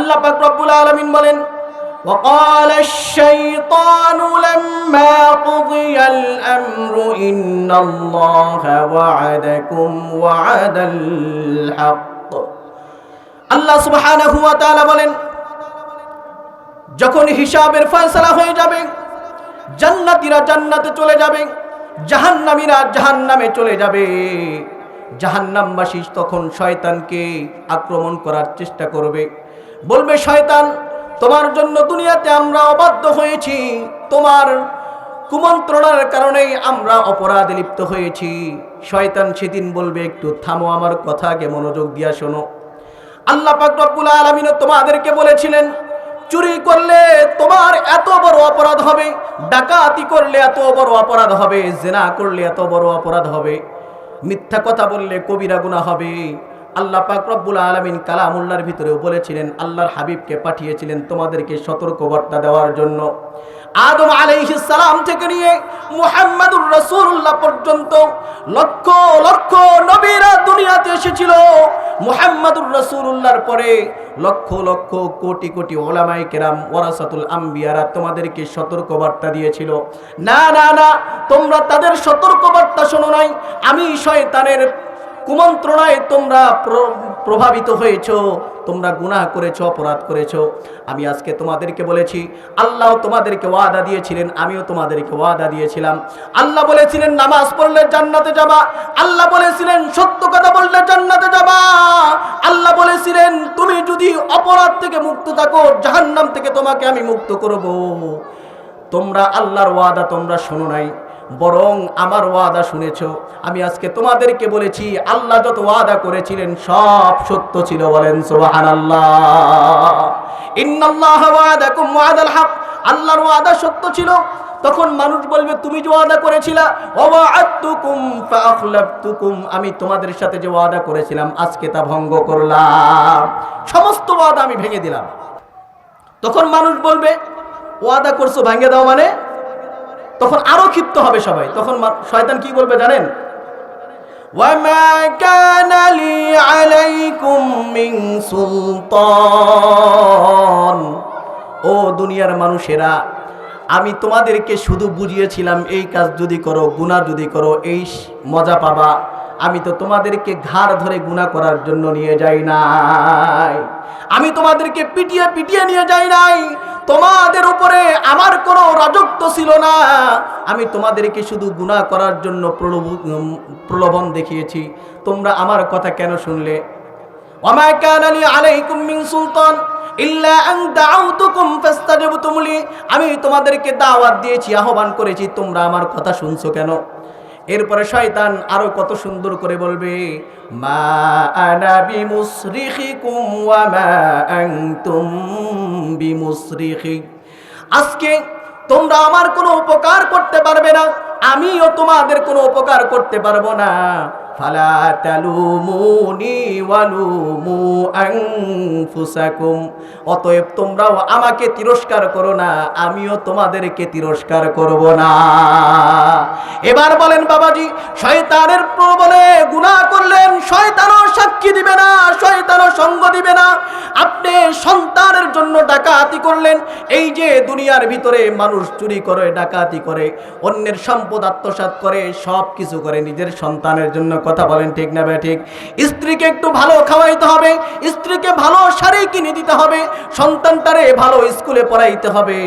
আল্লাহ পাক রব্বুল আলামিন বলেন, وقال الشيطان لما قضي الأمر إن الله وعدكم وعد الحق। আল্লাহ সুবহানাহু ওয়া তাআলা বলেন, যখন হিসাবের ফয়সালা হয়ে যাবে, জান্নাতীরা জান্নাতে চলে যাবে, জাহান্নামীরা জাহান্নামে চলে যাবে, জাহান্নামবাসী তখন শয়তানকে আক্রমণ করার চেষ্টা করবে, বলবে, শয়তান তোমার জন্য দুনিয়াতে আমরা অবাধ্য হয়েছি, তোমার কুমন্ত্রণার কারণেই আমরা অপরাধে লিপ্ত হয়েছি। শয়তান সেদিন বলবে, একটু থামো, আমার কথা আগে মনোযোগ দিয়া শোনো। আল্লাহ পাক রব্বুল আলামিন তোমাদেরকে বলেছিলেন, চুরি করলে তোমার এত বড় অপরাধ হবে, ডাকাতি করলে এত বড় অপরাধ হবে, জিনা করলে এত বড় অপরাধ হবে, মিথ্যা কথা বললে কবিরা গুনাহ হবে। আল্লাহ পাক রব্বুল আলামিন কালামুল্লাহর ভিতরেও বলেছিলেন, আল্লাহর হাবিবকে পাঠিয়েছিলেন তোমাদেরকে সতর্কবার্তা দেওয়ার জন্য। আদম আলাইহিস সালাম থেকে নিয়ে মুহাম্মাদুর রাসূলুল্লাহ পর্যন্ত লক্ষ লক্ষ নবীরা দুনিয়াতে এসেছিল। মুহাম্মাদুর রাসূলুল্লাহর পরে লক্ষ লক্ষ কোটি কোটি উলামায়ে কেরাম ওয়ারাসাতুল আম্বিয়ারা তোমাদেরকে সতর্কবার্তা দিয়েছিল। না না না, তোমরা তাদের সতর্কবার্তা শোনো নাই, আমি শয়তানের কুমন্ত্রণায় তোমরা প্রভাবিত হয়েছো, তোমরা গুনাহ করেছো, অপরাধ করেছো। আমি আজকে তোমাদেরকে বলেছি, আল্লাহ তোমাদেরকে ওয়াদা দিয়েছিলেন, আমিও তোমাদেরকে ওয়াদা দিয়েছিলাম। আল্লাহ বলেছিলেন নামাজ পড়লে জান্নাতে যাবা, আল্লাহ বলেছিলেন সত্য কথা বললে জান্নাতে যাবা, আল্লাহ বলেছিলেন তুমি যদি অপরাধ থেকে মুক্ত থাকো, জাহান্নাম থেকে তোমাকে আমি মুক্ত করব। তোমরা আল্লাহর ওয়াদা তোমরা শোনো নাই, বরং আমার ওয়াদা শুনেছো। আমি আজকে তোমাদেরকে বলেছি, আল্লাহ যত ওয়াদা করেছিলেন সব সত্য ছিল। বলেন সুবহানাল্লাহ। ইন্নাল্লাহা ওয়াদাকুম ওয়াদাল হক, আল্লাহর ওয়াদা সত্য ছিল। তখন মানুষ বলবে, তুমি যে ওয়াদা করেছিলা, ওয়া'আদতুকুম ফাআখলাফতুকুম, আমি তোমাদের সাথে যে ওয়াদা করেছিলাম আজকে তা ভঙ্গ করলাম, সমস্ত ওয়াদা আমি ভেঙে দিলাম। তখন মানুষ বলবে, ওয়াদা করছো ভেঙে দাও মানে? তখন আরো ক্ষিপ্ত হবে সবাই। তখন শয়তান কি বলবে জানেন? ওয়ামা কানা লি আলাইকুম মিন সুলতান, ও দুনিয়ার মানুষেরা, আমি তোমাদেরকে শুধু বুঝিয়েছিলাম এই কাজ যদি করো, গুনাহ যদি করো এই মজা পাবা। আমি তো তোমাদেরকে ঘাড় ধরে গুনাহ করার জন্য নিয়ে যাই নাই, আমি তোমাদেরকে পিটিয়ে পিটিয়ে নিয়ে যাই নাই, তোমাদের উপরে আমার কোনো রাজত্ব ছিল না। আমি তোমাদেরকে শুধু গুনাহ করার জন্য প্রলোভন দেখিয়েছি। তোমরা আমার কথা কেন শুনলে? ওয়ামা কানা লি আলাইকুম মিন সুলতান ইল্লা আন দাউতুকুম ফাস্তাজাবতুম লি, আমি তোমাদেরকে দাওয়াত দিয়েছি, আহ্বান করেছি, তোমরা আমার কথা শুনছো কেন? এরপরে শয়তান আরো কত সুন্দর করে বলবে, মা আনা বিমুসরিখিকুম ওয়া মা আনতুম বিমুসরিখি, আজকে তোমরা আমার কোনো উপকার করতে পারবে না, আমিও তোমাদের কোনো উপকার করতে পারবো না। ফালা তালুমুনি ওয়ালুমু আনফুসাকুম, অতএব তোমরাও আমাকে তিরস্কার করো না, আমিও তোমাদেরকে তিরস্কার করব না। এবার বলেন বাবাজি, শয়তানের প্রবলে গুনাহ করলেন, শয়তানও সাক্ষী দিবে না, শয়তানও সঙ্গ দিবে না। আপনি সন্তানের জন্য ডাকাতি করলেন, এই যে দুনিয়ার ভিতরে মানুষ চুরি করে, ডাকাতি করে, অন্যের সম্পদ আত্মসাৎ করে, সব কিছু করে নিজের সন্তানের জন্য। কথা বলেন ঠিক না ঠিক? স্ত্রীকে একটু ভালো খাওয়াইতে হবে, স্ত্রীকে ভালো শাড়ি কিনে দিতে হবে, সন্তানটারে ভালো স্কুলে পড়াইতে হবে,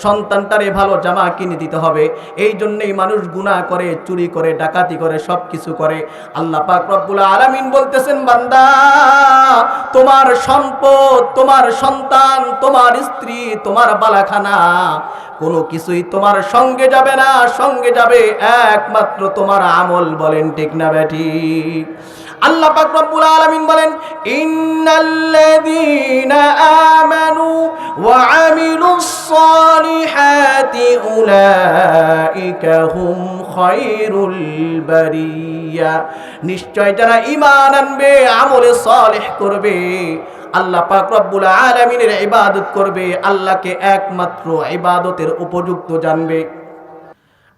সন্তানটারে ভালো জামা কিনে দিতে হবে। এই জন্যই মানুষ গুনাহ করে, চুরি করে, ডাকাতি করে, সব কিছু করে। আল্লাহ পাক রব্বুল আলামিন বলতেছেন, বান্দা তোমার সম্পদ, তোমার সন্তান, তোমার স্ত্রী, তোমার বালাখানা কোনো কিছুই তোমার সঙ্গে যাবে না, সঙ্গে যাবে একমাত্র তোমার আমল। বলেন ঠিক না ঠিক? আল্লাহ পাক রব্বুল আলামিন বলেন, ইন্নাল্লাযীনা আমানু ওয়া আমিলুস সালিহাতি উলাইকা হুম খায়রুল বারিয়া, নিশ্চয় যারা ঈমান আনবে, আমলে সালেহ করবে, আল্লাহ পাক রব্বুল আলামিনের ইবাদত করবে, আল্লাহকে একমাত্র ইবাদতের উপযুক্ত জানবে।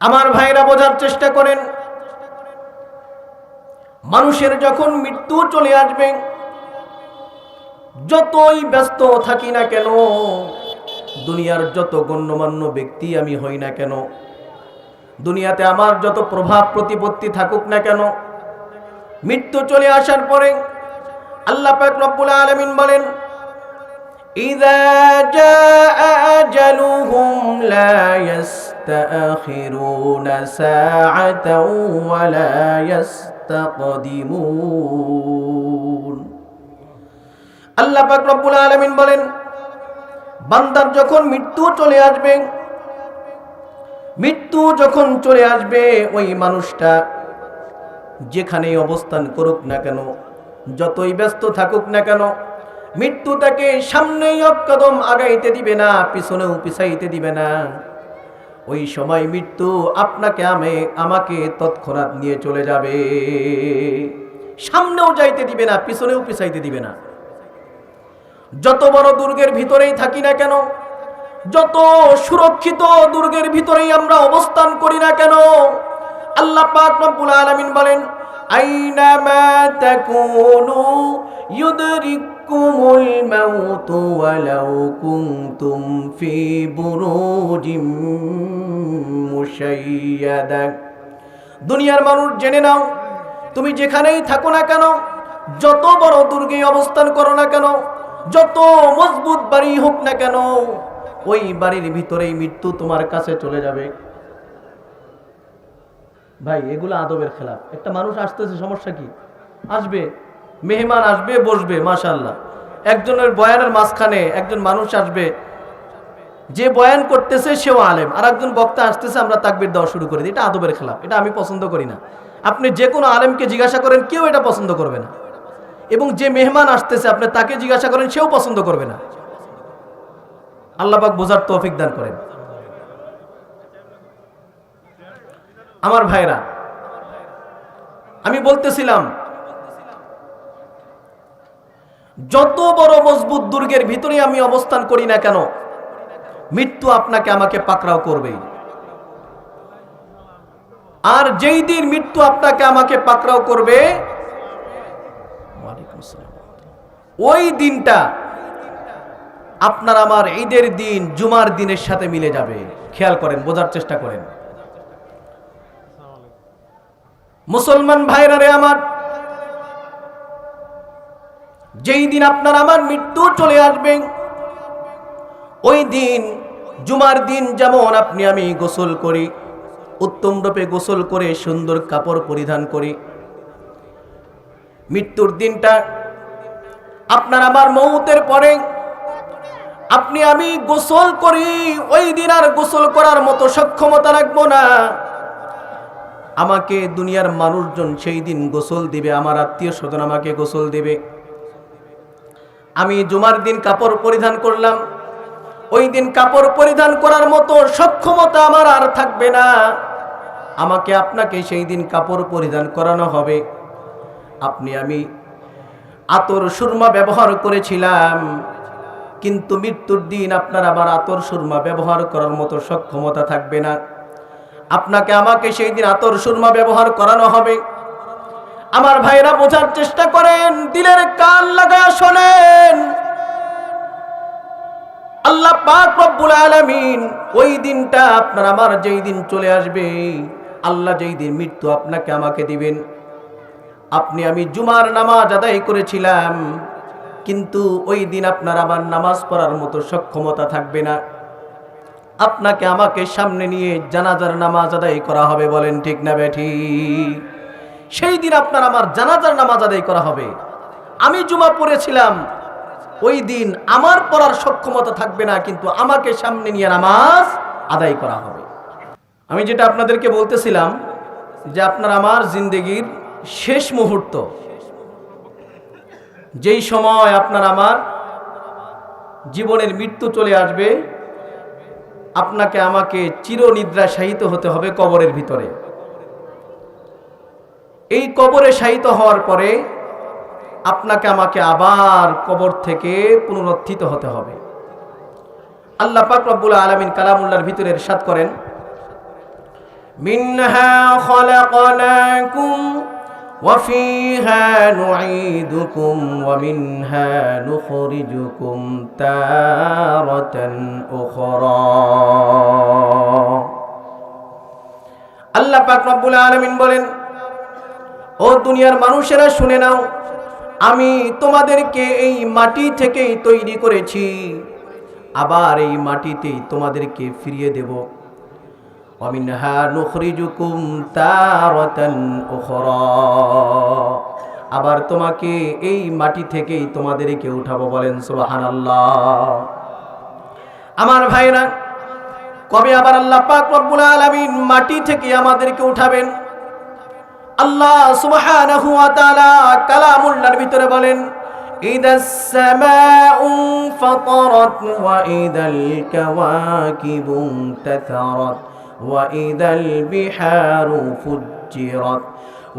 আমার ভাইরা বোঝার চেষ্টা করেন, মানুষের যখন মৃত্যু চলে আসবে, যতই ব্যস্ত থাকি না কেন, দুনিয়ার যত গণ্যমান্য ব্যক্তি আমি হই না কেন, দুনিয়াতে আমার যত প্রভাব প্রতিপত্তি থাকুক না কেন, মৃত্যু চলে আসার পরে আল্লাহ পাক রব্বুল আলামিন বলেন, ইযা জাআ আজালুহুম লা ইস্তাখিরুনা সাআতাও ওয়া লা ইস্তাকদিমুন। আল্লাহ পাক রব্বুল আলামিন বলেন, বান্দার যখন মৃত্যু চলে আসবে, মৃত্যু যখন চলে আসবে, ওই মানুষটা যেখানেই অবস্থান করুক না কেন, যতই ব্যস্ত থাকুক না কেন, মৃত্যু তাকে সামনেই এক কদম আগাইতে দিবে না, পিছনেও পিছাইতে দিবে না। ওই সময় মৃত্যু আপনাকে আমাকে তৎক্ষণাৎ নিয়ে চলে যাবে, সামনেও যাইতে দিবে না, পিছনেও পিছাইতে দিবে না। যত বড় দুর্গের ভিতরেই থাকি না কেন, যত সুরক্ষিত দুর্গের ভিতরেই আমরা অবস্থান করি না কেন, আল্লাহ পাক রব্বুল আলামিন বলেন, আইনামা তাকুনু ইউদরিকুমুল মাউতু ওয়ালাউ কুনতুম ফি বুরুজিম মুশাইয়াদা। দুনিয়ার মানুষ জেনে নাও, তুমি যেখানেই থাকো না কেন, যত বড় দুর্গে অবস্থান করো না কেন, যত মজবুত বাড়ি হোক না কেন, ওই বাড়ির ভিতরেই মৃত্যু তোমার কাছে চলে যাবে। ভাই, এগুলো আদবের খেলাফ। একটা মানুষ আসতেছে, সমস্যা কি? আসবে, মেহমান আসবে, বসবে, মাশাআল্লাহ। একজনের বয়ানের মাঝখানে একজন মানুষ আসবে, যে বয়ান করতেছে সেও আলেম, আর একজন বক্তা আসতেছে, আমরা তাকবীর দেওয়া শুরু করে দিই। এটা আদবের খেলাফ, এটা আমি পছন্দ করি না। আপনি যে কোনো আলেমকে জিজ্ঞাসা করেন, কেউ এটা পছন্দ করবে না। এবং যে মেহমান আসতেছে, আপনি তাকে জিজ্ঞাসা করেন, সেও পছন্দ করবে না। আল্লাহ পাক বোঝার তৌফিক দান করেন। আমার ভাইরা, আমি বলতেছিলাম, যত বড় মজবুত দুর্গের ভিতরে আমি অবস্থান করি না কেন, মৃত্যু আপনাকে আমাকে পাকড়াও করবেই। আর যেই দিন মৃত্যু আপনাকে আমাকে পাকড়াও করবে, ওই দিনটা আপনার আমার ঈদের দিন, জুমার দিনের সাথে মিলে যাবে। খেয়াল করেন, বোঝার চেষ্টা করেন। মুসলমান ভাইরা রে আমার, যেই দিন আপনার আমার মৃত্যু চলে আসবে, ওই দিন জুমার দিন যেমন আপনি আমি গোসল করি, উত্তম রূপে গোসল করে সুন্দর কাপড় পরিধান করি, মৃত্যুর দিনটা আপনার আমার মৌতের পরে আপনি আমি গোসল করি, ওই দিন আর গোসল করার মতো সক্ষমতা রাখবো না। আমাকে দুনিয়ার মানুষজন সেই দিন গোসল দিবে, আমার আত্মীয় স্বজন আমাকে গোসল দিবে। আমি জুমার দিন কাপড় পরিধান করলাম, ওই দিন কাপড় পরিধান করার মতো সক্ষমতা আমার আর থাকবে না। আমাকে আপনাকে সেই দিন কাপড় পরিধান করানো হবে। আপনি আমি আতর সুরমা ব্যবহার করেছিলাম, কিন্তু মৃত্যুর দিন আপনার আবার আতর সুরমা ব্যবহার করার মতো সক্ষমতা থাকবে না। আপনাকে আমাকে সেই দিন আতর সুরমা ব্যবহার করানো হবে। আমার ভাইরা, বোঝার চেষ্টা করেন, দিলের কান লাগায় শোনেন। আল্লাহ পাক রব্বুল আলামিন ওই দিনটা আপনার আমার যেই দিন চলে আসবে, আল্লাহ যেই দিন মৃত্যু আপনাকে আমাকে দিবেন, আপনি আমি জুমার নামাজ আদায় করেছিলাম, কিন্তু ওই দিন আপনার আমার নামাজ পড়ার মতো সক্ষমতা থাকবে না। আপনাকে আমাকে সামনে নিয়ে জানাজার নামাজ আদায় করা হবে। বলেন ঠিক না বেঠিক? সেই দিন আপনার আমার জানাজার নামাজ আদায় করা হবে। আমি জুমা পড়েছিলাম, ওই দিন আমার পড়ার সক্ষমতা থাকবে না, কিন্তু আমাকে সামনে নিয়ে নামাজ আদায় করা হবে। আমি যেটা আপনাদেরকে বলতেছিলাম, যে আপনার আমার জিন্দেগির শেষ মুহূর্ত, যেই সময় আপনার আমার জীবনের মৃত্যু চলে আসবে, আপনাকে আমাকে চিরনিদ্রা শায়িত হতে হবে কবরের ভিতরে। এই কবরে শায়িত হওয়ার পরে আপনাকে আমাকে আবার কবর থেকে পুনরুত্থিত হতে হবে। আল্লাহ পাক রব্বুল আলামিন কালামুল্লাহর ভিতরে ইরশাদ করেন, মিনহা খলাকনাকুম وفيها نعيدكم ومنها نخرجكم تارة أخرى আল্লাহ পাক রব্বুল আলামিন বলেন, ও দুনিয়ার মানুষেরা শুনে নাও, আমি তোমাদেরকে এই মাটি থেকেই তৈরি করেছি, আবার এই মাটিতেই তোমাদেরকে ফিরিয়ে দেব। ওয়ামিনহা নুখরিজুকুম তারাতান উখরা, আবার তোমাকে এই মাটি থেকেই তোমাদেরকে উঠাবো। বলেন সুবহানাল্লাহ। আমার ভাইরা, কবে আবার আল্লাহ পাক রব্বুল আলামিন মাটি থেকে আমাদেরকে উঠাবেন? আল্লাহ সুবহানাহু ওয়া তাআলা কালামুল্লাহর ভিতরে বলেন, ইদাস সামাউ ফাতারাত ওয়া ইদাল কাওয়াকিবু তাতারাত ওয়া ইদাল বিহারু ফুজ্জিরাত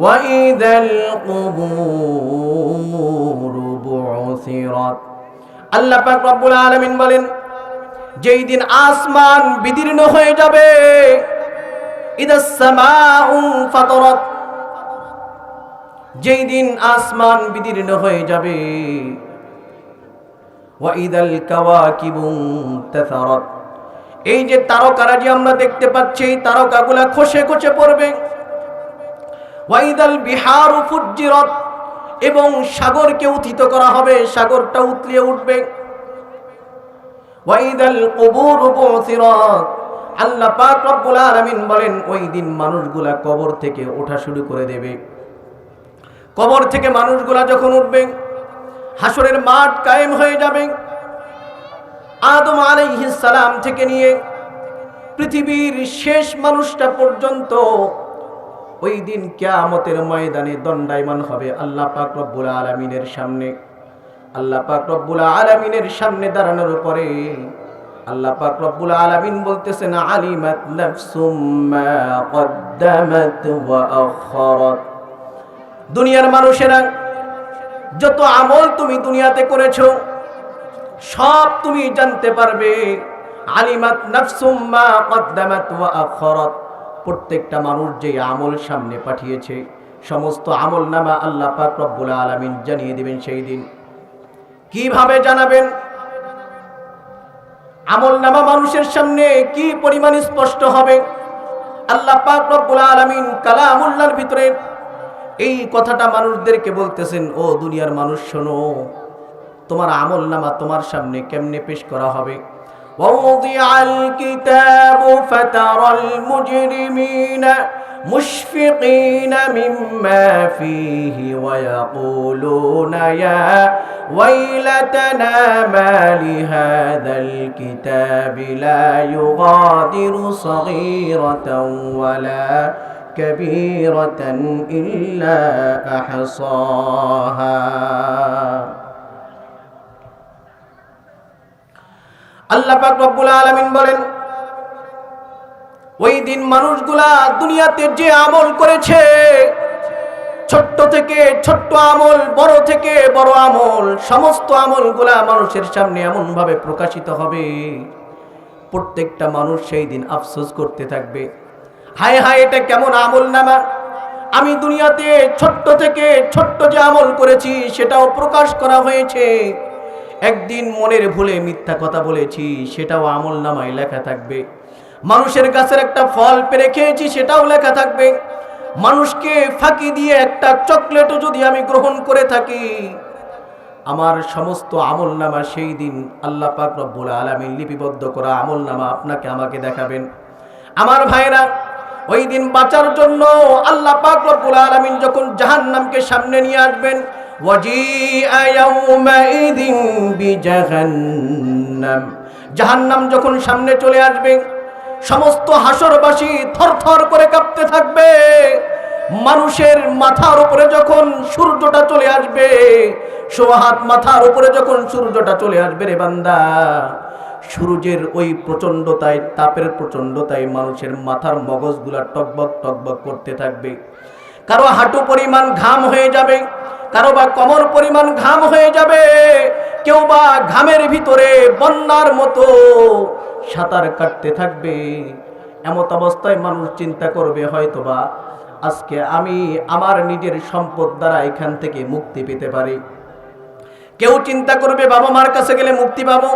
ওয়া ইদাল কুবুরু বু'সিরাত। আল্লাহ পাক রব্বুল আলামিন বলেন, যেই দিন আসমান বিদীর্ণ হয়ে যাবে, ইদাস সামাউ ফাতারাত, যেই দিন আসমান বিদীর্ণ হয়ে যাবে, ওয়া ইদাল কাওয়াকিবু তাতারাত, এই যে তারকারা যে আমরা দেখতে পাচ্ছি, এই তারকাগুলা খসে খসে পড়বে। ওয়া ইদাল বিহারু ফুজ্জিরাত, এবং সাগরকে উত্থিত করা হবে, সাগরটা উতলিয়ে উঠবে। ওয়া ইদাল কুবুরু বু'সিরাত, আল্লাহ পাক রব্বুল আলামিন বলেন, ওই দিন মানুষগুলা কবর থেকে ওঠা শুরু করে দেবে। কবর থেকে মানুষগুলা যখন উঠবে, হাসরের মাঠ কায়েম হয়ে যাবে। আদম আলাইহিস সালাম থেকে নিয়ে পৃথিবীর শেষ মানুষটা পর্যন্ত ওই দিন কিয়ামতের ময়দানে দণ্ডায়মান হবে আল্লাহ পাক রব্বুল আলামিনের সামনে। আল্লাহ পাক রব্বুল আলামিনের সামনে দাঁড়ানোর পরে আল্লাহ পাক রব্বুল আলামিন বলতেছেন, আলিমাত নাফসুম মা কদ্দামাত ওয়া আখারাত। দুনিয়ার মানুষেরা, যত আমল তুমি দুনিয়াতে করেছো সব তুমি জানতে পারবে। আলিমাত নাফসুম মা কদ্দামাত ওয়া আখারাত, প্রত্যেকটা মানুষ যে আমল সামনে পাঠিয়েছে সমস্ত আমল নামা আল্লাহ পাক রব্বুল আলামিন জানিয়ে দিবেন সেই দিন। কিভাবে জানাবেন? আমল নামা মানুষের সামনে কি পরিমাণ স্পষ্ট হবে? আল্লাহ পাক রব্বুল আলামিন কালামুল্লাহর ভিতরে এই কথাটা মানুষদেরকে বলতেছেন, ও দুনিয়ার মানুষ শোনো, তোমার আমল নামা তোমার সামনে কেমনে পেশ করা হবে। ووضع الكتاب فترى المجرمين مشفقين مما فيه ويقولون يا ويلتنا ما لهذا الكتاب لا يغادر صغيرة ولا كبيرة إلا أحصاها। আল্লাহ পাক রব্বুল আলামিন বলেন, ওই দিন মানুষগুলা দুনিয়াতে যে আমল করেছে, ছোট্ট থেকে ছোট্ট আমল, বড় থেকে বড় আমল, সমস্ত আমলগুলা মানুষের সামনে এমন ভাবে প্রকাশিত হবে, প্রত্যেকটা মানুষ সেই দিন আফসোস করতে থাকবে, হায় হায় এটা কেমন আমল নামা, আমি দুনিয়াতে ছোট্ট থেকে ছোট্ট যে আমল করেছি সেটাও প্রকাশ করা হয়েছে, একদিন মনের ভুলে মিথ্যা কথা বলেছি সেটাও আমল নামায় লেখা থাকবে, মানুষের গাছের একটা ফল পেড়ে খেয়েছি সেটাও লেখা থাকবে, মানুষকে ফাঁকি দিয়ে একটা চকলেটও যদি আমি গ্রহণ করে থাকি, আমার সমস্ত আমল নামা সেই দিন আল্লাহ পাক রব্বুল আলামিন লিপিবদ্ধ করা আমল নামা আপনাকে আমাকে দেখাবেন। আমার ভাইরা, ওই দিন বাঁচার জন্য আল্লাহ পাক রব্বুল আলামিন যখন জাহান্নামকে সামনে নিয়ে আসবেন, ওয়াজিআ ইয়াউমাইযিন বিজাহান্নাম, জাহান্নাম যখন সামনে চলে আসবে, সমস্ত হাসরবাসী থরথর করে কাঁপতে থাকবে। মানুষের মাথার উপরে যখন সূর্যটা চলে আসবে, সোহাত মাথার উপরে যখন সূর্যটা চলে আসবে রে বান্দা, সূর্যের ওই প্রচন্ডতায়, তাপের প্রচন্ডতায় মানুষের মাথার মগজগুলা টকবক টকবক করতে থাকবে, কারো হাঁটু পরিমাণ ঘাম হয়ে যাবে, কারো বা কোমর পরিমাণ ঘাম হয়ে যাবে, কেউ বা ঘামের ভিতরে বন্যার মতো সাঁতার কাটতে থাকবে। এমত অবস্থায় মানুষ চিন্তা করবে, হয়তোবা আজকে আমি আমার নিজের সম্পদ দ্বারা এখান থেকে মুক্তি পেতে পারি। কেউ চিন্তা করবে বাবা মার কাছে গেলে মুক্তি পাবো,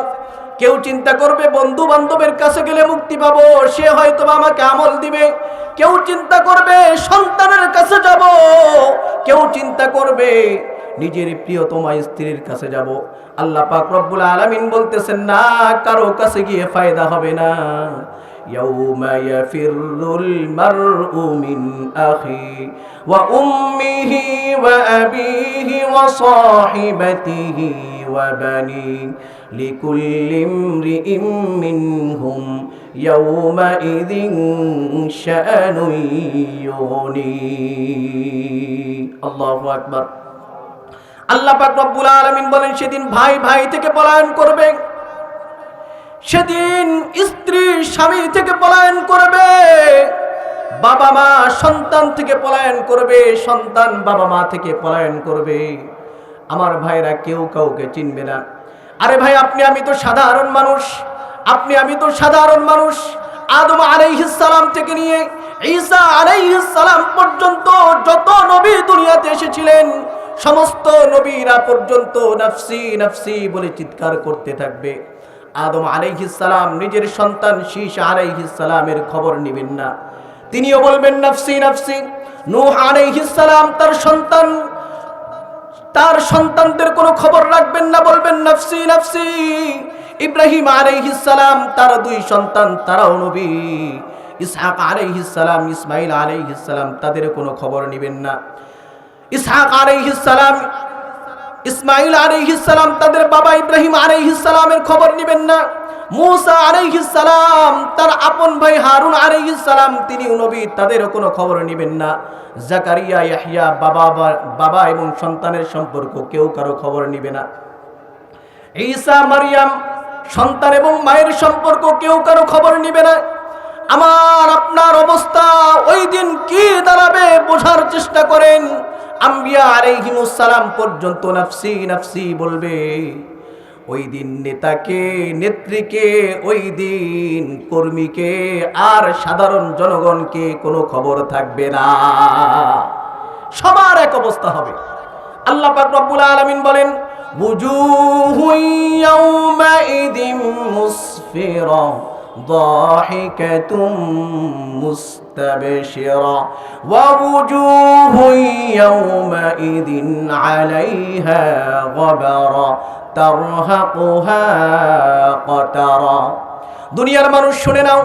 কেউ চিন্তা করবে বন্ধু বান্ধবের কাছে গেলে মুক্তি পাবো, সে হয়তো আমাকে আমল দিবে। কেউ চিন্তা করবে সন্তানের কাছে যাব, কেউ চিন্তা করবে নিজের প্রিয়তমা স্ত্রীর কাছে যাব। আল্লাহ পাক রব্বুল আলামিন বলতেছেন না, কারো কাছে গিয়ে ফায়দা হবে না। ইয়াউমা ইয়াফিরুল মারউ মিন আখি ওয়া উম্মিহি ওয়া আবিহি ওয়া সাহিবাতিহি ওয়া বানি লিকুল্লি ইমরিইম মিনহুম ইয়াউমাইযিন শাআনুন ইউগনি। আল্লাহু আকবার। আল্লাহ পাক রব্বুল আলামিন বলেন সেদিন ভাই ভাই থেকে পলায়ন করবে, সেদিন স্ত্রী স্বামী থেকে পলায়ন করবে, বাবা মা সন্তান থেকে পলায়ন করবে, সন্তান বাবা মা থেকে পলায়ন করবে। আমার ভাইরা কেউ কাউকে চিনবে না। আরে ভাই, আপনি আমি তো সাধারণ মানুষ, আপনি আমি তো সাধারণ মানুষ। আদম আলাইহিস সালাম থেকে নিয়ে ঈসা আলাইহিস সালাম পর্যন্ত যত নবী দুনিয়াতে এসেছিলেন, সমস্ত নবীরা পর্যন্ত নফসি নফসি বলে চিৎকার করতে থাকবে। আদম আলাইহিস সালাম নিজের সন্তান শীশ আলাইহিস সালামের খবর নেবেন না, তিনিও বলবেন নফসি নফসি। নূহ আলাইহিস সালাম তার সন্তানদের কোনো খবর রাখবেন না, বলবেন নফসি নফসি। ইব্রাহিম আলাইহিস সালাম তার দুই সন্তান, তারাও নবী। ইসহাক আলাইহিস সালাম, ইসমাইল আলাইহিস সালাম, তাদের কোনো খবর নেবেন না। ইসহাক আলাইহিস সালাম, ইসমাইল আলাইহিস সালাম তাদের বাবা ইব্রাহিম আলাইহিস সালামের খবর নেবেন না। মূসা আলাইহিস সালাম তার আপন ভাই হারুন আলাইহিস সালাম, তিনিও নবী, তাদেরও কোনো খবর নেবেন না। জাকারিয়া ইয়াহইয়া বাবা এবং সন্তানের সম্পর্ক কেউ কারো খবর নেবে না। ঈসা মারইয়াম সন্তান এবং মায়ের সম্পর্ক কেউ কারো খবর নেবে না। আমার আপনার অবস্থা ওই দিন কি দাঁড়াবে বোঝার চেষ্টা করেন। আম্বিয়া আলাইহিমুস সালাম পর্যন্ত নফসি নফসি বলবে। ওই দিন নেতাকে, নেত্রীকে, ওই দিন কর্মীকে আর সাধারণ জনগণকে কোনো খবর থাকবে না, সবার এক অবস্থা হবে। আল্লাহ পাক রব্বুল আলামিন বলেন وجوه يومئذ مسفرة ضاحكة مستبشرة ووجوه يومئذ عليها غبرة ترهقها قترة। দুনিয়ার মানুষ শুনে নাও,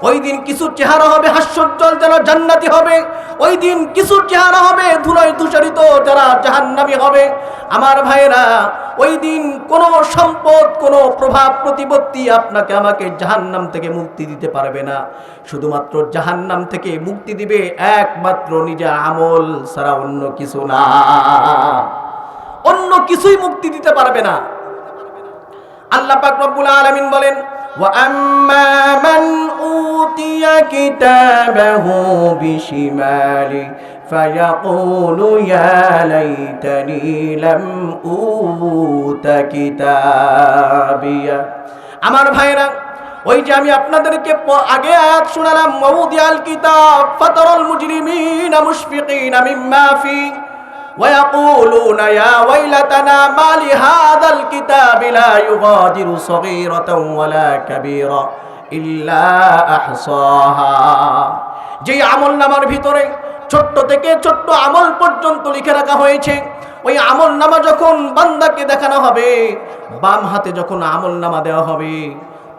ওই দিন কিছু চেহারা হবে হাস্যোজ্জ্বল, যারা জান্নাতি হবে। ওই দিন কিছু চেহারা হবে ধুলোয় ধূসরিত, যারা জাহান্নামী হবে। আমার ভাইরা, ওই দিন কোনো সম্পদ, কোনো প্রভাব প্রতিপত্তি আপনাকে আমাকে জাহান্নাম থেকে মুক্তি দিতে পারবে না। শুধুমাত্র জাহান্নাম থেকে মুক্তি দিবে একমাত্র নিজের আমল ছাড়া অন্য কিছু না, অন্য কিছুই মুক্তি দিতে পারবে না। আল্লাহ পাক রব্বুল আলামিন বলেন وَأَمَّا مَنْ أُوتِيَ كِتَابَهُ بِشِمَالِهِ فَيَقُولُ يَا لَيْتَنِي لَمْ أُوتَ كِتَابِيَهْ। আমার ভাইরা, ওই যে আমি আপনাদেরকে আগে আয়াত শোনালাম, ওয়াউদিয়াল কিতাব ফাতারাল মুজরিমিনা মুশফিকিনা মিম্মা ফি ويقولون يا ويلتنا ما لهذا الكتاب لا يغادر صغيرة ولا كبيرة إلا أحصاها। যে আমল নামার ভিতরে ছোট্ট থেকে ছোট্ট আমল পর্যন্ত লিখে রাখা হয়েছে, ওই আমল নামা যখন বান্দাকে দেখানো হবে, বাম হাতে যখন আমল নামা দেওয়া হবে,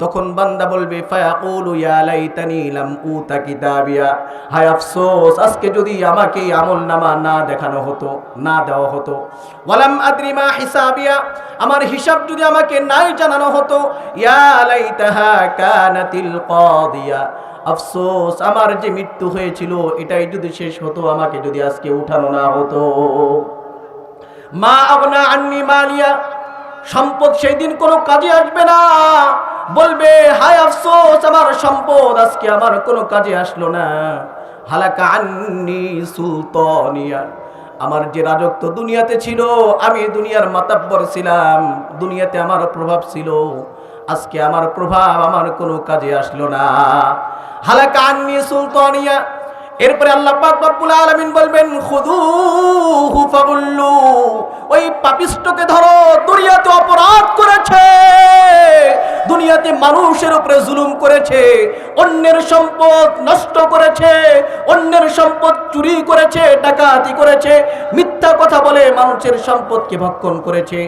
তখন বান্দা বলবে ফায়াকুলু ইয়া লাইতানি লাম উতা কিতাবিয়া, হায় আফসোস, আজকে যদি আমাকে আমলনামা না দেখানো হতো, না দেওয়া হতো। ওয়ালাম আদরি মা হিসাবিয়া, আমার হিসাব যদি আমাকে নাই জানানো হতো। ইয়া লাইতাহা কানাতিল কাদিয়া, আফসোস, আমার যে মৃত্যু হয়েছিল এটাই যদি শেষ হতো, আমাকে যদি আজকে উঠানো না হতো। মা আগনা আন্নি মালিয়া, সম্পদ সেই দিন কোনো কাজে আসবে না। বলবে হায় আফসোস, আমার সম্পদ আজকে আমার কোনো কাজে আসলো না। হালাকা আন্নি সুলতানিয়া, আমার যে রাজত্ব দুনিয়াতে ছিল, আমি দুনিয়ার মাতাব্বর ছিলাম, দুনিয়াতে আমার প্রভাব ছিল, আজকে আমার প্রভাব আমার কোনো কাজে আসলো না। হালাকা আন্নি সুলতানিয়া, এরপরে আল্লাহ পাক রব্বুল আলামিন বলবেন খুযুহু ফাগুল্লু, ওই পাপিষ্ঠকে ধরো, দুনিয়াতে অপরাধ করেছে, দুনিয়াতে মানুষের উপরে জুলুম করেছে, অন্যের সম্পদ নষ্ট করেছে, অন্যের সম্পদ চুরি করেছে, ডাকাতি করেছে, মিথ্যা কথা বলে মানুষের সম্পদকে ভক্ষণ করেছে,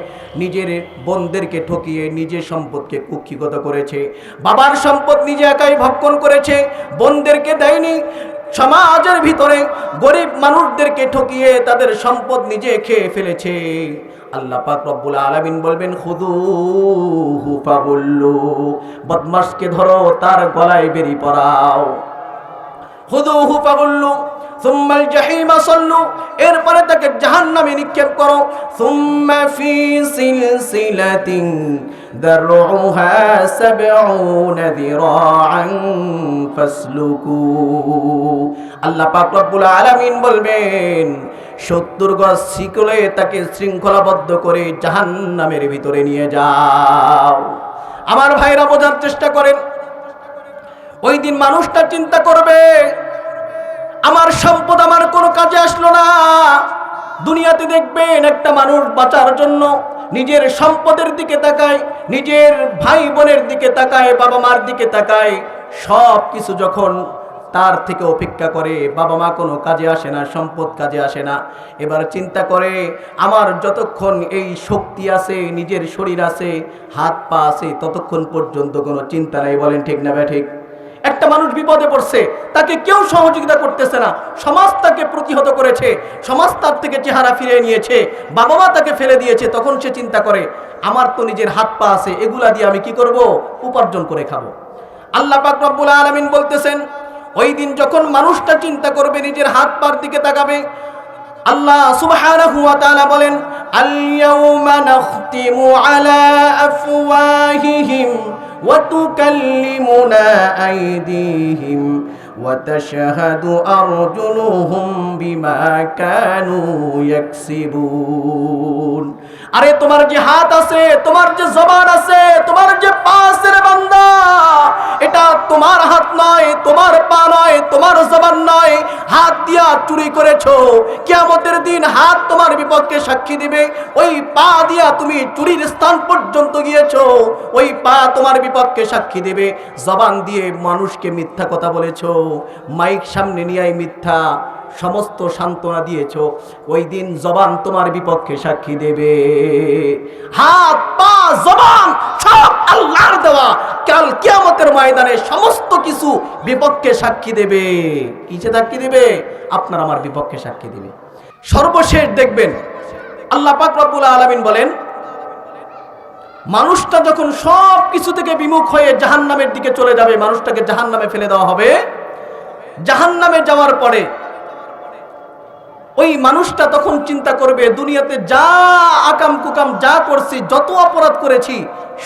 নিজের বোনদেরকে ঠকিয়ে নিজের সম্পদকে কুক্ষিগত করেছে, বাবার সম্পদ নিজে একাই ভক্ষণ করেছে, বোনদেরকে দেয়নি, সমাজের ভিতরে গরিব মানুষদেরকে ঠকিয়ে তাদের সম্পদ নিজে খেয়ে ফেলেছে। আল্লাহ পাক রব্বুল আলামিন বলবেন খুযুহু ফাগুল্লু, বদমাশকে ধরো, তার গলায় বেরি পরাও। খুযুহু ফাগুল্লু সুম্মাল জাহিমা সাল্লু, এরপরে তাকে জাহান্নামে নিক্ষেপ করো। সুম্মা ফি সিলসিলাতিন দারউহা ৭০ যিরাআন ফাসলুকু, আল্লাহ পাক রব্বুল আলামিন বলবেন ৭০ গজ শিকলে তাকে শৃঙ্খলাবদ্ধ করে জাহান্নামের ভিতরে নিয়ে যাও। আমার ভাইরা, বোঝার চেষ্টা করেন, ওই দিন মানুষটা চিন্তা করবে আমার সম্পদ আমার কোনো কাজে আসলো না। দুনিয়াতে দেখবেন একটা মানুষ বাঁচার জন্য নিজের সম্পদের দিকে তাকায়, নিজের ভাই বোনের দিকে তাকায়, বাবা মার দিকে তাকায়, সব কিছু যখন তার থেকে অপেক্ষা করে, বাবা মা কোনো কাজে আসে না, সম্পদ কাজে আসে না, এবার চিন্তা করে আমার যতক্ষণ এই শক্তি আছে, নিজের শরীর আছে, হাত পা আছে, ততক্ষণ পর্যন্ত কোনো চিন্তা নাই। বলেন ঠিক না ঠিক? একটা মানুষ বিপদে পড়ছে, তাকে কেউ সহযোগিতা করতেছে না, সমাজ তাকে প্রতিহত করেছে, সমাজ তার থেকে চেহারা ফিরিয়ে নিয়েছে, বাবা মা তাকে ফেলে দিয়েছে, তখন সে চিন্তা করে আমার তো নিজের হাত পা আছে, এগুলা দিয়ে আমি কি করব? উপার্জন করে খাবো। আল্লাহ পাক রব্বুল আলামিন বলতেছেন ওই দিন যখন মানুষটা চিন্তা করবে, নিজের হাত পার দিকে তাকাবে, আল্লাহ সুবহানাহু ওয়া তাআলা বলেন আল ইয়াউমা নাখতিমু আলা আফওয়াহিহিম ওয়া তুকাল্লিমুনা আইদিহিম ওয়া তাশহাদু আরজুলুহুম বিমা কানু ইয়াকসিবুন। আরে তোমার যে হাত আছে, তোমার যে জবান আছে, তোমার যে পা আছে রে বান্দা, এটা তোমার হাত নয়, তোমার পা নয়, তোমার জবান নয়, হাত দিয়া চুরি করেছো। কিয়ামতের দিন হাত তোমার বিপক্ষে সাক্ষী দিবে। ওই পা দিয়া তুমি চুরির স্থান পর্যন্ত গিয়েছো, ওই পা তোমার বিপক্ষে সাক্ষী দেবে। জবান দিয়ে মানুষকে মিথ্যা কথা বলেছো, মাইক সামনে নিয়ে মিথ্যা সমস্ত সান্ত্বনা দিয়েছো, ওই দিন জবান তোমার বিপক্ষে সাক্ষী দেবে। হাত পা জবান সব আল্লাহর দেওয়া, কাল কিয়ামতের ময়দানে সমস্ত কিছু বিপক্ষে সাক্ষী দেবে। কিসে সাক্ষী দেবে? আপনার আমার বিপক্ষে সাক্ষী দেবে। সর্বশেষ দেখবেন আল্লাহ পাক রব্বুল আলামিন বলেন মানুষটা যখন সব কিছু থেকে বিমুখ হয়ে জাহান্নামের দিকে চলে যাবে, মানুষটাকে জাহান্নামে ফেলে দেওয়া হবে। জাহান্নামে যাওয়ার পরে ওই মানুষটা তখন চিন্তা করবে দুনিয়াতে যা আকাম কুকাম যা করছি, যত অপরাধ করেছি,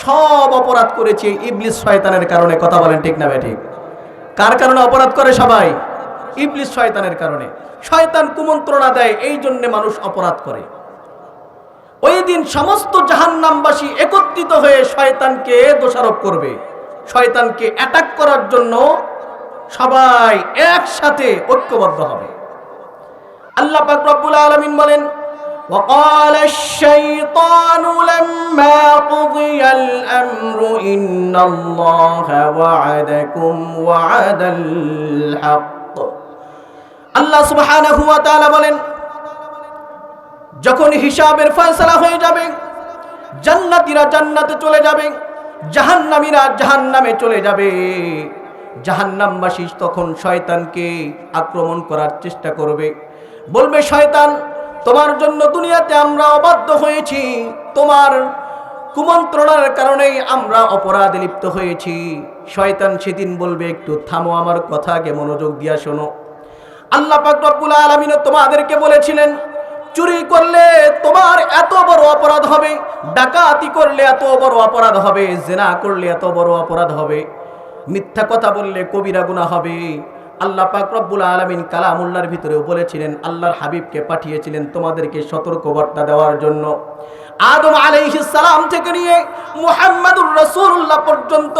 সব অপরাধ করেছি ইবলিস শয়তানের কারণে। কথা বলেন ঠিক না ঠিক? কার কারণে অপরাধ করে সবাই? ইবলিস শয়তানের কারণে। শয়তান কুমন্ত্রণা দেয়, এই জন্য মানুষ অপরাধ করে। ওই দিন সমস্ত জাহান্নামবাসী একত্রিত হয়ে শয়তানকে দোষারোপ করবে, শয়তানকে অ্যাটাক করার জন্য সবাই একসাথে ঐক্যবদ্ধ হবে। আল্লাহ পাক রব্বুল আলামিন বলেন وقال الشيطان لما قضي الأمر إن الله وعدكم وعد الحق। আল্লাহ সুবহানাহু ওয়া তাআলা বলেন যখন হিসাবের ফয়সালা হয়ে যাবে, জান্নাতীরা জান্নাতে চলে যাবে, জাহান্নামীরা জাহান্নামে চলে যাবে, জাহান্নামবাসী তখন শয়তানকে আক্রমণ করার চেষ্টা করবে, বলবে শয়তান তোমার জন্য দুনিয়াতে আমরা অবাধ্য হয়েছি, তোমার কুমন্ত্রণার কারণেই আমরা অপরাধে লিপ্ত হয়েছি। শয়তান সেদিন বলবে একটু থামো, আমার কথা আগে মনোযোগ দিয়া শোনো। আল্লাহ পাক রব্বুল আলামিন তোমাদেরকে বলেছিলেন চুরি করলে তোমার এত বড় অপরাধ হবে, ডাকাতি করলে এত বড় অপরাধ হবে, জিনা করলে এত বড় অপরাধ হবে, মিথ্যা কথা বললে কবিরা গুনাহ হবে। আল্লাহ পাক রব্বুল আলামিন কালামুল্লাহর ভিতরেও বলেছিলেন, আল্লাহর হাবিবকে পাঠিয়েছিলেন তোমাদেরকে সতর্কবার্তা দেওয়ার জন্য। আদম আলাইহিস সালাম থেকে নিয়ে মুহাম্মাদুর রাসূলুল্লাহ পর্যন্ত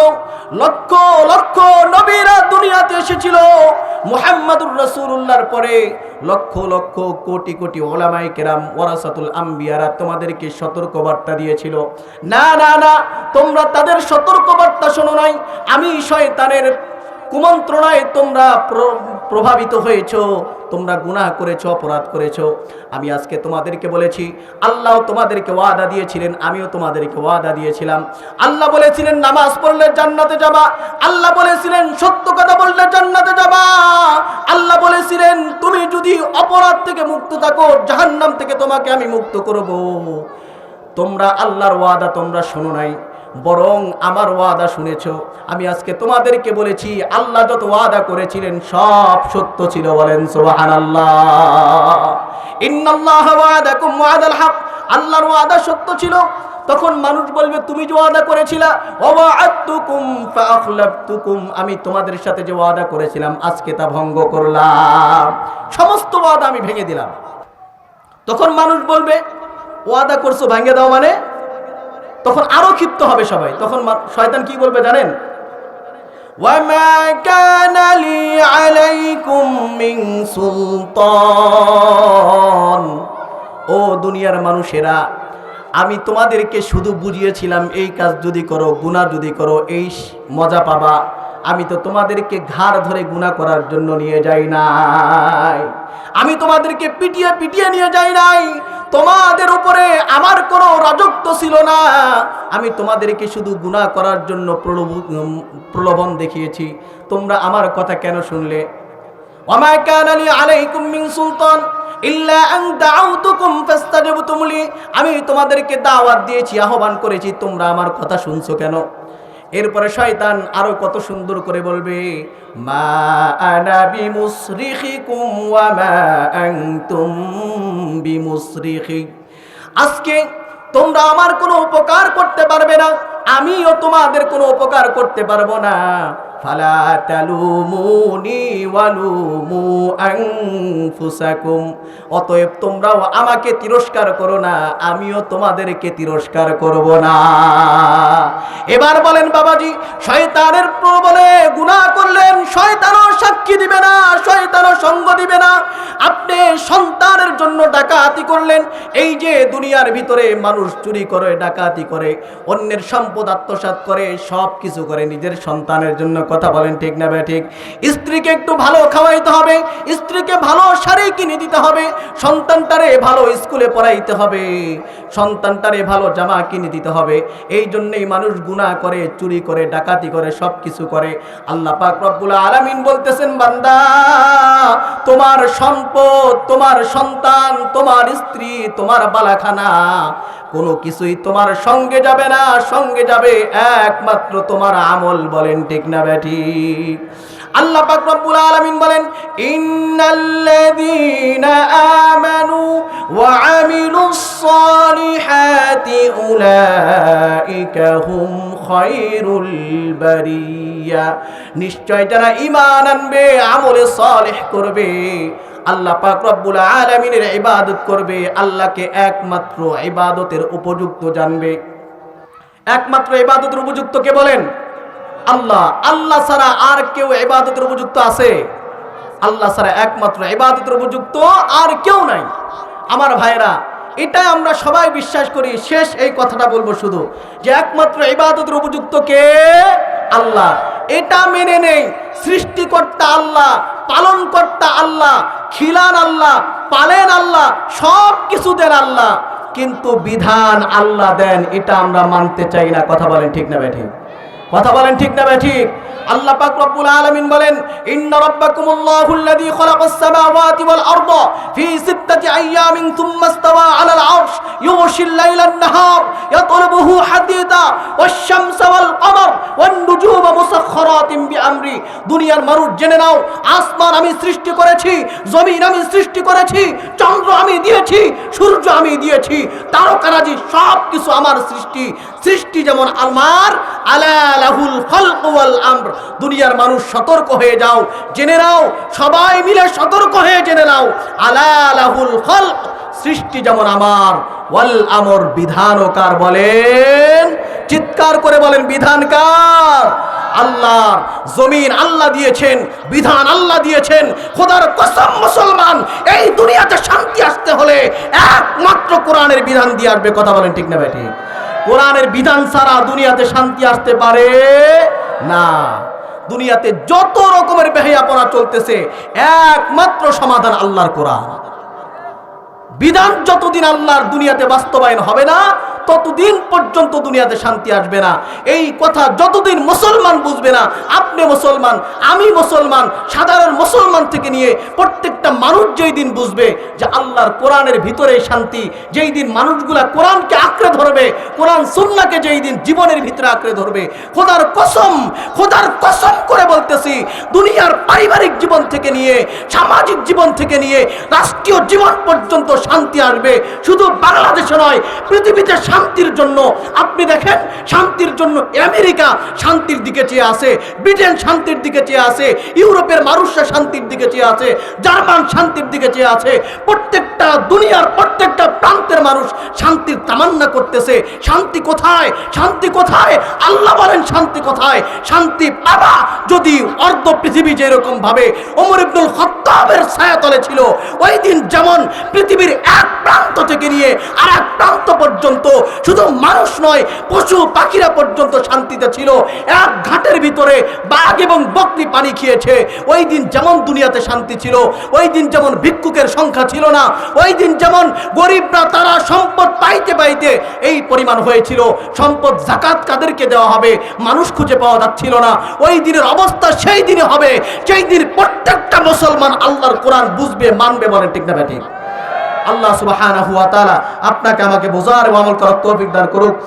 লক্ষ লক্ষ নবীরা দুনিয়াতে এসেছিল। মুহাম্মাদুর রাসূলুল্লাহর পরে লক্ষ লক্ষ কোটি কোটি উলামায়ে কেরাম ওয়ারাসাতুল আম্বিয়ারা তোমাদেরকে সতর্কবার্তা দিয়েছিল। না না না, তোমরা তাদের সতর্কবার্তা শোনো নাই। আমি শয়তানের কুমন্ত্রণায় তোমরা প্রভাবিত হয়েছো, তোমরা গুনাহ করেছো, অপরাধ করেছো। আমি আজকে তোমাদেরকে বলেছি, আল্লাহ তোমাদেরকে ওয়াদা দিয়েছিলেন, আমিও তোমাদেরকে ওয়াদা দিয়েছিলাম। আল্লাহ বলেছিলেন নামাজ পড়লে জান্নাতে যাবা, আল্লাহ বলেছিলেন সত্য কথা বললে জান্নাতে যাবা, আল্লাহ বলেছিলেন তুমি যদি অপরাধ থেকে মুক্ত থাকো জাহান্নাম থেকে তোমাকে আমি মুক্ত করব। তোমরা আল্লাহর ওয়াদা তোমরা শোনো নাই, বরং আমার ওয়াদা শুনেছো। আমি আজকে তোমাদেরকে বলেছি আল্লাহ যত ওয়াদা করেছিলেন সব সত্য ছিল। বলেন সুবহানাল্লাহ। ইন্নাল্লাহা ওয়াদাকুম ওয়াদাল হক, আল্লাহর ওয়াদা সত্য ছিল। তখন মানুষ বলবে তুমি যে ওয়াদা করেছিলা, ওয়া'আদতুকুম ফাআখলাফতুকুম, আমি তোমাদের সাথে যে ওয়াদা করেছিলাম আজকে তা ভঙ্গ করলাম, সমস্ত ওয়াদা আমি ভেঙে দিলাম। তখন মানুষ বলবে ওয়াদা করছো ভেঙে দাও মানে? তখন আরো ক্ষিপ্ত হবে সবাই। তখন শয়তান কি বলবে জানেন? ওয়ামা কানা লি আলাইকুম মিন সুলতান, ও দুনিয়ার মানুষেরা, আমি তোমাদেরকে শুধু বুঝিয়েছিলাম এই কাজ যদি করো, গুনাহ যদি করো এই মজা পাবা। আমি তো তোমাদেরকে ঘাড় ধরে গুনাহ করার জন্য নিয়ে যাই নাই, আমি তোমাদেরকে পিটিয়ে পিটিয়ে নিয়ে যাই নাই, তোমাদের উপরে আমার কোনো রাজত্ব ছিল না। আমি তোমাদেরকে শুধু গুনাহ করার জন্য প্রলোভন দেখিয়েছি। তোমরা আমার কথা কেন শুনলে? ওয়ামা কানা লি আলাইকুম মিন সুলতান ইল্লা আন দাউতুকুম ফাস্তাজাবতুম লি, আমি তোমাদেরকে দাওয়াত দিয়েছি, আহ্বান করেছি, তোমরা আমার কথা শুনছো কেন? এরপরে শয়তান আরো কত সুন্দর করে বলবে, মা আনা বিমুসরিখিকুম ওয়া মা আনতুম বিমুসরিখি, আজকে তোমরা আমার কোনো উপকার করতে পারবে না, আমিও তোমাদের কোনো উপকার করতে পারবো না। ফালা তালুমুনি ওয়ালুমু আনফুসাকুম, অতএব তোমরাও আমাকে তিরস্কার করো না, আমিও তোমাদেরকে তিরস্কার করব না। এবার বলেন বাবাজি, শয়তানের প্রবলে গুনাহ করলেন, শয়তানও সাক্ষী দিবে না, শয়তানও সঙ্গ দিবে না। আপনি সন্তানের জন্য ডাকাতি করলেন। এই যে দুনিয়ার ভিতরে মানুষ চুরি করে, ডাকাতি করে, অন্যের সম্পদ আত্মসাৎ করে, সব কিছু করে নিজের সন্তানের জন্য। কথা বলেন ঠিক না ঠিক? স্ত্রীকে একটু ভালো খাওয়াইতে হবে, স্ত্রীকে ভালো শাড়ি কিনে দিতে হবে, সন্তানটারে ভালো স্কুলে পড়াইতে হবে, সন্তানটারে ভালো জামা কিনে দিতে হবে। এই জন্যই মানুষ গুনাহ করে, চুরি করে, ডাকাতি করে, সব কিছু করে। আল্লাহ পাক রব্বুল আলামিন বলতেছেন, বান্দা তোমার সম্পদ, তোমার সন্তান, তোমার স্ত্রী, তোমার বালাখানা কোনো কিছুই তোমার সঙ্গে যাবে না, সঙ্গে যাবে একমাত্র তোমার আমল। বলেন ঠিক না ঠিক? আল্লাহ পাক রব্বুল আলামিন বলেন, ইন্নাল্লাযীনা আমানু ওয়া আমিলুস সালিহাতি উলাইকা হুম খায়রুল বারিয়া, নিশ্চয় যারা ঈমান আনবে, আমলে সালেহ করবে, আল্লাহ পাক রব্বুল আলামিনের ইবাদত করবে, আল্লাহকে একমাত্র ইবাদতের উপযুক্ত জানবে। একমাত্র ইবাদতের উপযুক্ত কে বলেন? আল্লাহ। আল্লাহ ছাড়া আর কেউ ইবাদতের উপযুক্ত আছে? আল্লাহ ছাড়া একমাত্র ইবাদতের উপযুক্ত আর কেউ নাই। আমার ভাইরা, এটা আমরা সবাই বিশ্বাস করি। শেষ এই কথাটা বলবো শুধু, যে একমাত্র ইবাদতের উপযুক্ত কে? আল্লাহ। এটা মেনে নেই সৃষ্টিকর্তা আল্লাহ, পালনকর্তা আল্লাহ, খিলান আল্লাহ, পালেন আল্লাহ, সব কিছু দেন আল্লাহ, কিন্তু বিধান আল্লাহ দেন, এটা আমরা মানতে চাই না। কথা বলেন ঠিক না ঠিক? কথা বলেন ঠিক না ঠিক? আল্লাহ পাক রব্বুল আলামিন বলেন, ইন্না রাব্বাকুমুল্লাহুল্লাযী খালাকাস সামাওয়াতি ওয়াল আরদা ফি সিত্তাতি আইয়ামিন সুম্মা ইসতাওয়া আলাল আরশ ইউশিল লাইলান নাহার ইয়াতলুবুহু হাদীদা ওয়াশ-শামসা ওয়াল কমার ওয়ান নুজুমা মুসাখখারাতিন বিআমরি। দুনিয়ার মানুষ জেনে নাও, আসমান আমি সৃষ্টি করেছি, জমিন আমি সৃষ্টি করেছি, চন্দ্র আমি দিয়েছি, সূর্য আমি দিয়েছি, তারকারাজি সব কিছু আমার সৃষ্টি। সৃষ্টি যেমন আমার, আলা লাহুল খালক ওয়াল আমর। দুনিয়ার মানুষ সতর্ক হয়ে যাও, জেনে নাও, সবাই মিলে সতর্ক হয়ে জেনে নাও, আলা লাহুল খালক, সৃষ্টি যেমন আমার, ওয়াল আমর, বিধানকার বলেন চিৎকার করে বলেন বিধান কার? আল্লাহর। জমিন আল্লাহ দিয়েছেন, বিধান আল্লাহ দিয়েছেন। খোদার কসম মুসলমান, এই দুনিয়াতে শান্তি আসতে হলে একমাত্র কোরআনের বিধান দিয়ে আসবে। কথা বলেন ঠিক না বেঠিক? কোরআনের বিধান ছাড়া দুনিয়াতে শান্তি আসতে পারে না। দুনিয়াতে যত রকমের বেহায়াপনা চলতেছে, একমাত্র সমাধান আল্লাহর কোরআন। বিধান যতদিন আল্লাহর দুনিয়াতে বাস্তবায়ন হবে না, ততদিন পর্যন্ত দুনিয়াতে শান্তি আসবে না। এই কথা যতদিন মুসলমান বুঝবে না, আপনি মুসলমান, আমি মুসলমান, সাধারণ মুসলমান থেকে নিয়ে প্রত্যেকটা মানুষ যেই দিন বুঝবে যে আল্লাহর কোরআনের ভিতরে শান্তি, যেই দিন মানুষগুলা কোরআনকে আঁকড়ে ধরবে, কোরআন সুন্নাহকে যেই দিন জীবনের ভিতরে আঁকড়ে ধরবে, খোদার কসম করে বলতেছি, দুনিয়ার পারিবারিক জীবন থেকে নিয়ে, সামাজিক জীবন থেকে নিয়ে, রাষ্ট্রীয় জীবন পর্যন্ত শান্তি আসবে। শুধু বাংলাদেশে নয়, পৃথিবীতে শান্তির জন্য আপনি দেখেন, শান্তির জন্য আমেরিকা শান্তির দিকে চেয়ে আছে, ব্রিটেন শান্তির দিকে চেয়ে আছে, ইউরোপের মানুষরা শান্তির দিকে চেয়ে আছে, জার্মান শান্তির দিকে চেয়ে আছে। প্রত্যেকটা দুনিয়ার প্রত্যেকটা প্রান্তের মানুষ শান্তির তামান্না করতেছে। শান্তি কোথায়? শান্তি কোথায়? আল্লাহ বলেন শান্তি কোথায়? শান্তি পাবা যদি অর্ধ পৃথিবী যেরকম ভাবে ওমর ইবনুল খাত্তাবের ছায়াতলে ছিল। ওই দিন যেমন পৃথিবীর এক প্রান্ত থেকে নিয়ে আর এক প্রান্ত পর্যন্ত শুধু মানুষ নয়, পশু পাখিরা পর্যন্ত শান্তিতে ছিল। এক ঘাটের ভিতরে বাঘ এবং বকরি পানি খেয়েছে। ওই দিন যেমন দুনিয়াতে শান্তি ছিল, ওই দিন যেমন ভিক্ষুকের সংখ্যা ছিল না, ওই দিন যেমন গরিবরা তারা সম্পদ পাইতে পাইতে এই পরিমাণ হয়েছিল। সম্পদ যাকাত কাদেরকে দেওয়া হবে মানুষ খুঁজে পাওয়া যাচ্ছিল না। ওই দিনের অবস্থা সেই দিনে হবে যেই দিন প্রত্যেকটা মুসলমান আল্লাহর কোরআন বুঝবে, মানবে। বলেন ঠিক না বেঠিক? আল্লাহ সুবহানাহু ওয়া তাআলা আপনাকে আমাকে বোঝার এবং আমল করার তৌফিক দান করুক।